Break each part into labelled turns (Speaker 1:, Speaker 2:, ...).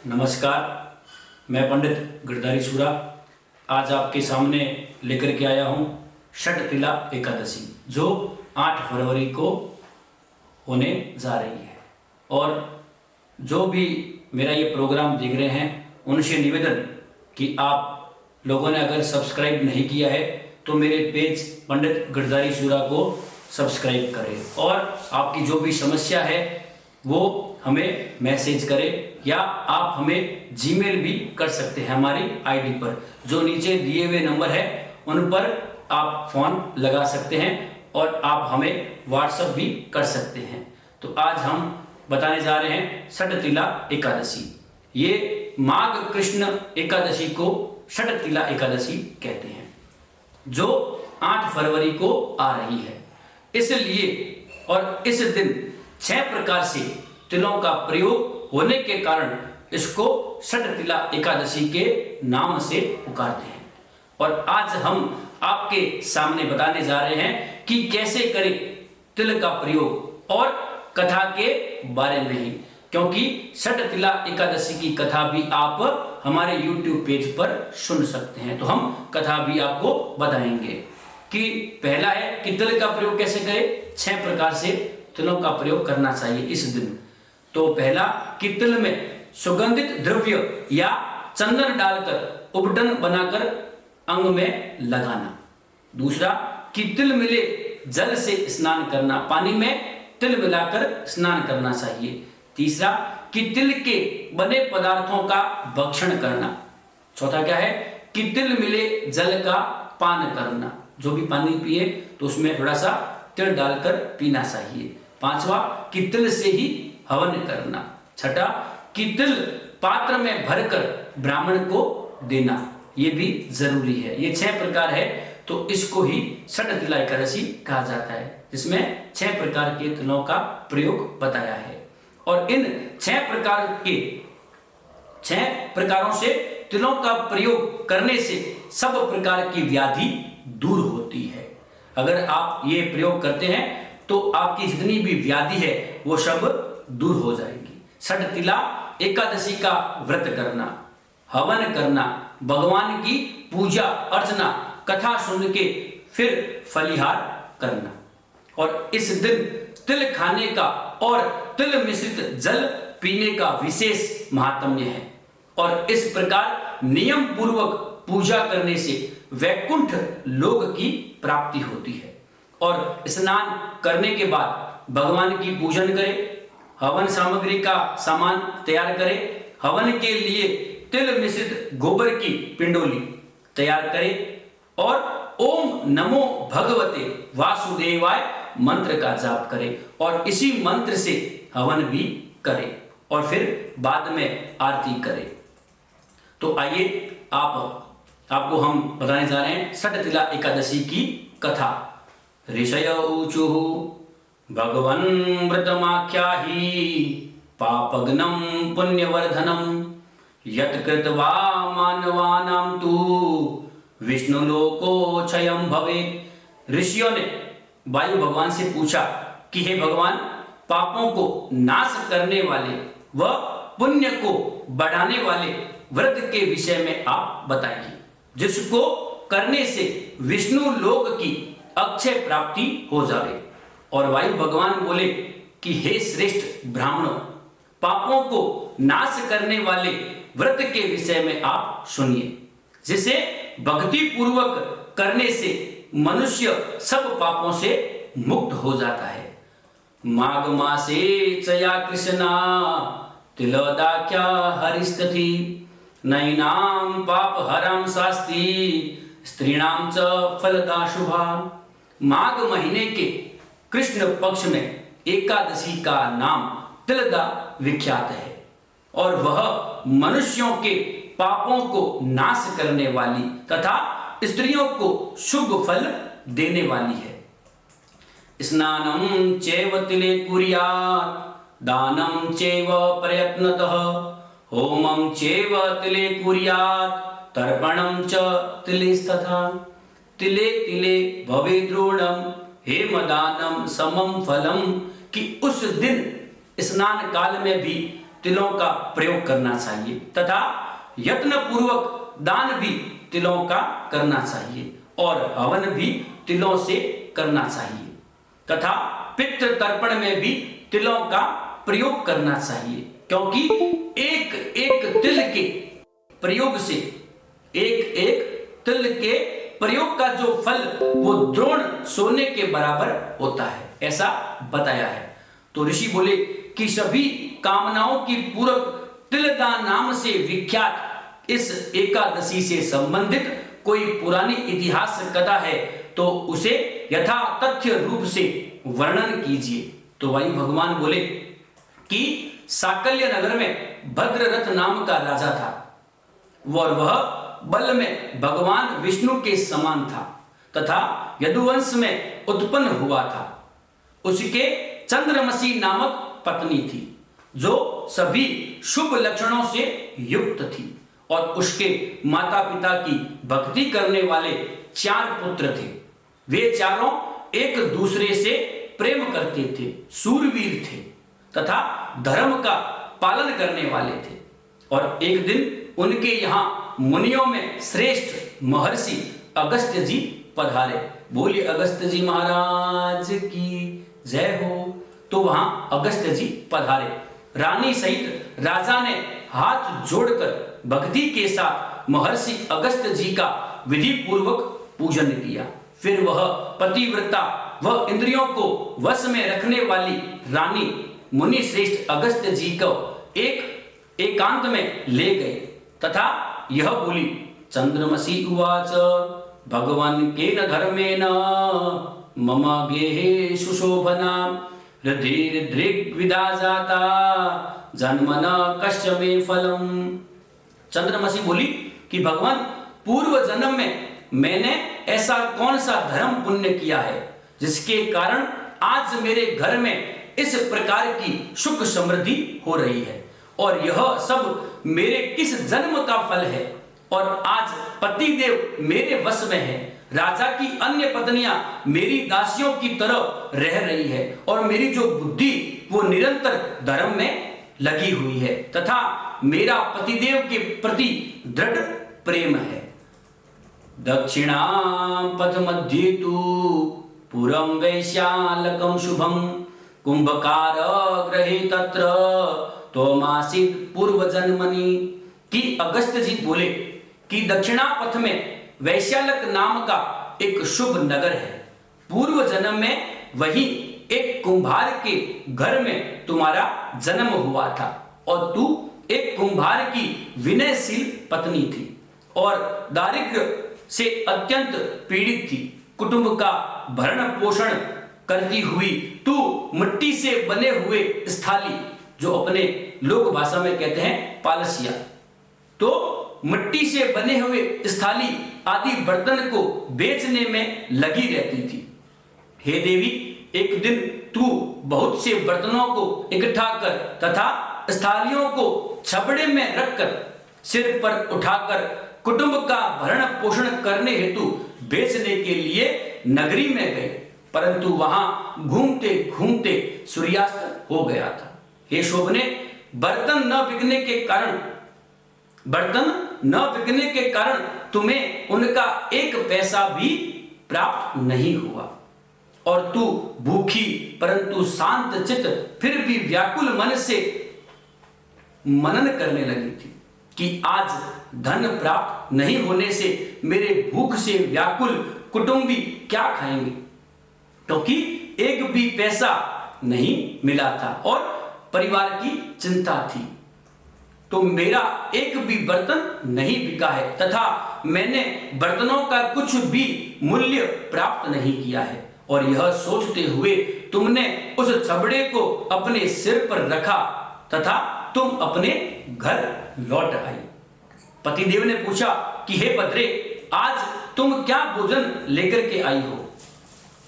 Speaker 1: नमस्कार, मैं पंडित गिरधारी सूरा आज आपके सामने लेकर के आया हूँ षटतिला एकादशी जो 8 फरवरी को होने जा रही है। और जो भी मेरा ये प्रोग्राम देख रहे हैं उनसे निवेदन कि आप लोगों ने अगर सब्सक्राइब नहीं किया है तो मेरे पेज पंडित गिरधारी सूरा को सब्सक्राइब करें और आपकी जो भी समस्या है वो हमें मैसेज करें या आप हमें जीमेल भी कर सकते हैं हमारी आईडी पर। जो नीचे दिए हुए नंबर है उन पर आप फोन लगा सकते हैं और आप हमें व्हाट्सएप भी कर सकते हैं। तो आज हम बताने जा रहे हैं षटतिला एकादशी। ये माघ कृष्ण एकादशी को षटतिला एकादशी कहते हैं जो 8 फरवरी को आ रही है। इसलिए और इस दिन 6 प्रकार से तिलों का प्रयोग होने के कारण इसको षटतिला एकादशी के नाम से पुकारते हैं। और आज हम आपके सामने बताने जा रहे हैं कि कैसे करें तिल का प्रयोग और कथा के बारे में ही, क्योंकि षटतिला एकादशी की कथा भी आप हमारे YouTube पेज पर सुन सकते हैं। तो हम कथा भी आपको बताएंगे कि पहला है कि तिल का प्रयोग कैसे करें। 6 प्रकार से तिलों का प्रयोग करना चाहिए इस दिन। तो पहला कि तिल में सुगंधित द्रव्य या चंदन डालकर उबटन बनाकर अंग में लगाना। दूसरा कि तिल मिले जल से स्नान करना, पानी में तिल मिलाकर स्नान करना चाहिए। तीसरा कि तिल के बने पदार्थों का भक्षण करना। चौथा क्या है कि तिल मिले जल का पान करना, जो भी पानी पिए तो उसमें थोड़ा सा तिल डालकर पीना चाहिए। पांचवा कि तिल से ही हवन करना। छठा कि तिल पात्र में भरकर ब्राह्मण को देना, ये भी जरूरी है। ये 6 प्रकार है तो इसको ही षटतिला एकादशी कहा जाता है, जिसमें 6 प्रकार के तिलों का प्रयोग बताया है। और इन 6 प्रकारों से तिलों का प्रयोग करने से सब प्रकार की व्याधि दूर होती है। अगर आप ये प्रयोग करते हैं तो आपकी जितनी भी व्याधि है वो सब दूर हो जाएगी। षटतिला एकादशी का व्रत करना, हवन करना, भगवान की पूजा अर्चना, कथा सुन के फिर फलिहार करना। और इस दिन तिल खाने का और तिल मिश्रित जल पीने का विशेष महात्म्य है। और इस प्रकार नियम पूर्वक पूजा करने से वैकुंठ लोक की प्राप्ति होती है। और स्नान करने के बाद भगवान की पूजन करें, हवन सामग्री का सामान तैयार करें, हवन के लिए तिल मिश्रित गोबर की पिंडोली तैयार करें और ओम नमो भगवते वासुदेवाय मंत्र का जाप करें और इसी मंत्र से हवन भी करें और फिर बाद में आरती करें। तो आइए आपको हम बताने जा रहे हैं षटतिला एकादशी की कथा। ऋषय ऊचुः भगवन् व्रतमाख्याहि पापग्नं पुण्यवर्धनं यत्कृत्वा मानवानां तु विष्णुलोकोक्षयं भवेत्। ऋषियों ने वायु भगवान से पूछा कि हे भगवान, पापों को नाश करने वाले व पुण्य को बढ़ाने वाले व्रत के विषय में आप बताइए, जिसको करने से विष्णु लोक की अक्षय प्राप्ति हो जाए। और वायु भगवान बोले कि हे श्रेष्ठ ब्राह्मणों, पापों को नाश करने वाले व्रत के विषय में आप सुनिए, जिसे भक्ति पूर्वक करने से मनुष्य सब पापों से मुक्त हो जाता है। माघ मासे चया कृष्णा तिलदाख्या हरिस्तथि नैनाम पाप हरम शास्ति स्त्रीणाम च फलदा शुभा। माघ महीने के कृष्ण पक्ष में एकादशी का नाम तिलदा विख्यात है और वह मनुष्यों के पापों को नाश करने वाली तथा स्त्रियों को शुभ फल देने वाली है। स्नानं चैव तिले कुर्यात् दानं चैव प्रयत्नतः होमं चैव तिले कुर्यात् तर्पणं च तिलेस्तथा। तिले तिले भवे द्रोणम हेमदानम समम फलम, कि उस दिन स्नान काल में भी तिलों का प्रयोग करना चाहिए तथा यत्न पूर्वक दान भी तिलों का करना चाहिए और हवन भी तिलों से करना चाहिए तथा पितृ तर्पण में भी तिलों का प्रयोग करना चाहिए, क्योंकि एक एक तिल के प्रयोग से एक एक तिल के प्रयोग का जो फल वो द्रोण सोने के बराबर होता है, ऐसा बताया है। तो ऋषि बोले कि सभी कामनाओं की पूरक तिलदान नाम से विख्यात इस एकादशी से संबंधित कोई पुरानी इतिहास कथा है तो उसे यथा तथ्य रूप से वर्णन कीजिए। तो वायु भगवान बोले कि साकल्य नगर में भद्ररथ नाम का राजा था और वह बल में भगवान विष्णु के समान था तथा यदुवंश में उत्पन्न हुआ था। उसके चंद्रमसी नामक पत्नी थी जो सभी शुभ लक्षणों से युक्त थी और उसके माता पिता की भक्ति करने वाले 4 पुत्र थे। वे चारों एक दूसरे से प्रेम करते थे, सूरवीर थे तथा धर्म का पालन करने वाले थे। और एक दिन उनके यहाँ मुनियों में श्रेष्ठ महर्षि अगस्त्य जी पधारे। बोलिए अगस्त्य जी महाराज की जय हो। तो वहां अगस्त्य जी पधारे। रानी सहित राजा ने हाथ जोड़कर भक्ति के साथ महर्षि अगस्त्य जी का विधि पूर्वक पूजन किया। फिर वह पतिव्रता व इंद्रियों को वश में रखने वाली रानी मुनि श्रेष्ठ अगस्त्य जी को एकांत में ले गए तथा यह बोली, चंद्रमसी उवाच भगवान केन धर्मेण मम गेहे सुशोभना हृदयदृग्विदा जाता जन्मन कश्य मे फलम। चंद्रमसी बोली कि भगवान पूर्व जन्म में मैंने ऐसा कौन सा धर्म पुण्य किया है जिसके कारण आज मेरे घर में इस प्रकार की सुख समृद्धि हो रही है और यह सब मेरे किस जन्म का फल है और आज पतिदेव मेरे वश में है। राजा की अन्य पत्नियां मेरी दासियों की तरह रह रही है और मेरी जो बुद्धि वो निरंतर धर्म में लगी हुई है तथा मेरा पतिदेव के प्रति दृढ़ प्रेम है। दक्षिणां पथ मध्ये तु पुरं वैश्यालकं शुभं कुंभकार ग्रहे तत्र तोमासीत पूर्व जन्मनि। कि अगस्त्य जी बोले कि दक्षिणा पथ में वैश्यालक नाम का एक शुभ नगर है। पूर्व जन्म में वही एक कुंभार के घर में तुम्हारा जन्म हुआ था और तू एक कुंभार की विनयशील पत्नी थी और दारिद्र्य से अत्यंत पीड़ित थी। कुटुंब का भरण पोषण करती हुई तू मिट्टी से बने हुए स्थाली, जो अपने लोक भाषा में कहते हैं पालसिया, तो मिट्टी से बने हुए स्थाली आदि बर्तन को बेचने में लगी रहती थी। हे देवी, एक दिन तू बहुत से बर्तनों को इकट्ठा कर तथा स्थालियों को छबड़े में रखकर सिर पर उठाकर कुटुंब का भरण पोषण करने हेतु बेचने के लिए नगरी में गए, परंतु वहां घूमते घूमते सूर्यास्त हो गया था। हे शोभने, बर्तन न बिकने के कारण तुम्हें उनका एक पैसा भी प्राप्त नहीं हुआ और तू भूखी परंतु शांत चित्त फिर भी व्याकुल मन से मनन करने लगी थी कि आज धन प्राप्त नहीं होने से मेरे भूख से व्याकुल कुटुंबी क्या खाएंगे, क्योंकि एक भी पैसा नहीं मिला था और परिवार की चिंता थी। तो मेरा एक भी बर्तन नहीं बिका है तथा मैंने बर्तनों का कुछ भी मूल्य प्राप्त नहीं किया है और यह सोचते हुए तुमने उस छबड़े को अपने सिर पर रखा तथा तुम अपने घर लौट आई। पतिदेव ने पूछा कि हे भद्रे, आज तुम क्या भोजन लेकर के आई हो?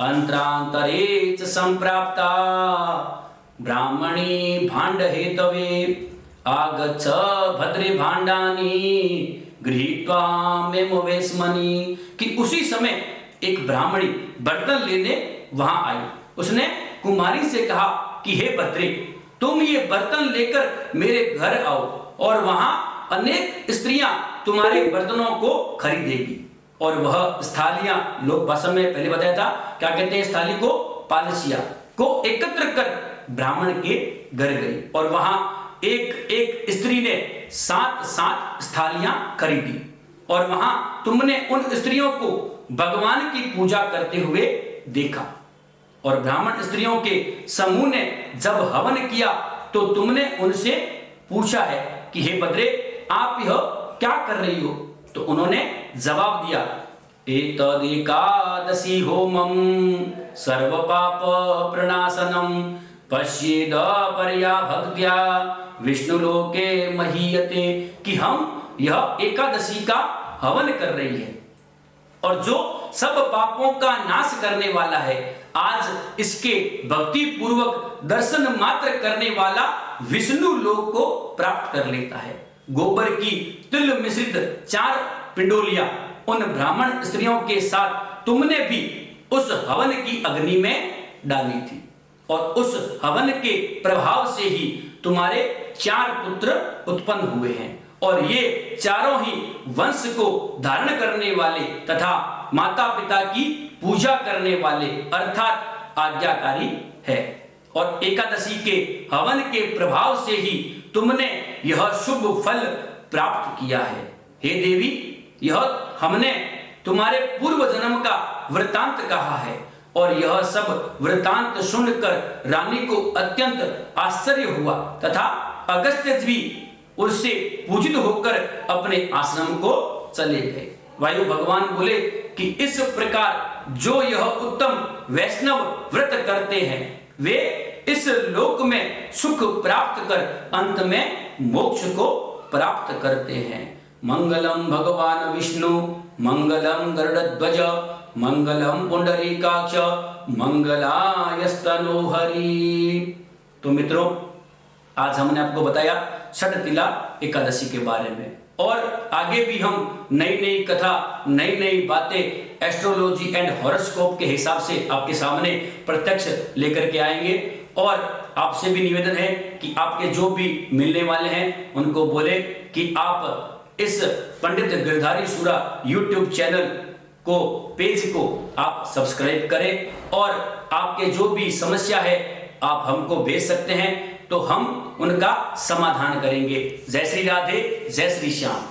Speaker 1: अंतरांतरे च संप्राप्ता ब्राह्मणी भांड हेतवे आगच्छ भद्रे भांडानी गृहीत्वा मेमोवेस्मनि। कि उसी समय एक ब्राह्मणी बर्तन लेने वहां आई। उसने कुमारी से कहा कि हे भद्रे, तुम ये बर्तन लेकर मेरे घर आओ और वहां अनेक स्त्रियां तुम्हारे बर्तनों को खरीदेगी। और वह स्थालियां, लोक भाषा में पहले बताया था, क्या कहते हैं स्थाली को, पालसिया को एकत्र कर ब्राह्मण के घर गई और वहां एक एक स्त्री ने 7-7 स्थालियां खरीदी। और वहां तुमने उन स्त्रियों को भगवान की पूजा करते हुए देखा। और ब्राह्मण स्त्रियों के समूह ने जब हवन किया तो तुमने उनसे पूछा है कि हे भद्रे, आप यह क्या कर रही हो? तो उन्होंने जवाब दिया, एतदेकादशी होमम सर्व पाप प्रणाशनम पश्येद पर्या भक्त्या विष्णु लोके महीयते, कि हम यह एकादशी का हवन कर रही है और जो सब पापों का नाश करने वाला है, आज इसके भक्ति पूर्वक दर्शन मात्र करने वाला विष्णु लोक को प्राप्त कर लेता है। गोबर की तिल मिश्रित 4 पिंडोलियां उन ब्राह्मण स्त्रियों के साथ तुमने भी उस हवन की अग्नि में डाली थी और उस हवन के प्रभाव से ही तुम्हारे 4 पुत्र उत्पन्न हुए हैं और ये चारों ही वंश को धारण करने वाले तथा माता पिता की पूजा करने वाले अर्थात आज्ञाकारी है। और एकादशी के हवन के प्रभाव से ही तुमने यह शुभ फल प्राप्त किया है। हे देवी, यह हमने तुम्हारे पूर्व जन्म का वृतांत कहा है और यह सब वृतांत सुनकर रानी को अत्यंत आश्चर्य हुआ तथा अगस्त्य भी उससे पूजित होकर अपने आश्रम को चले गए। वायु भगवान बोले कि इस प्रकार जो यह उत्तम वैष्णव व्रत करते हैं वे इस लोक में सुख प्राप्त कर अंत में मोक्ष को प्राप्त करते हैं। मंगलम भगवान विष्णु, मंगलम गरुड़ध्वज, मंगलम पुंडरीकाक्ष, मंगलायस्तनो हरि। तो मित्रों, आज हमने आपको बताया षटतिला एकादशी के बारे में और आगे भी हम नई नई कथा, नई नई बातें एस्ट्रोलॉजी एंड हॉरोस्कोप के हिसाब से आपके सामने प्रत्यक्ष लेकर के आएंगे। और आपसे भी निवेदन है कि आपके जो भी मिलने वाले हैं उनको बोले कि आप इस पंडित गिरधारी सूरा यूट्यूब चैनल को, पेज को आप सब्सक्राइब करें और आपके जो भी समस्या है आप हमको भेज सकते हैं तो हम उनका समाधान करेंगे। जय श्री राधे, जय श्री श्याम।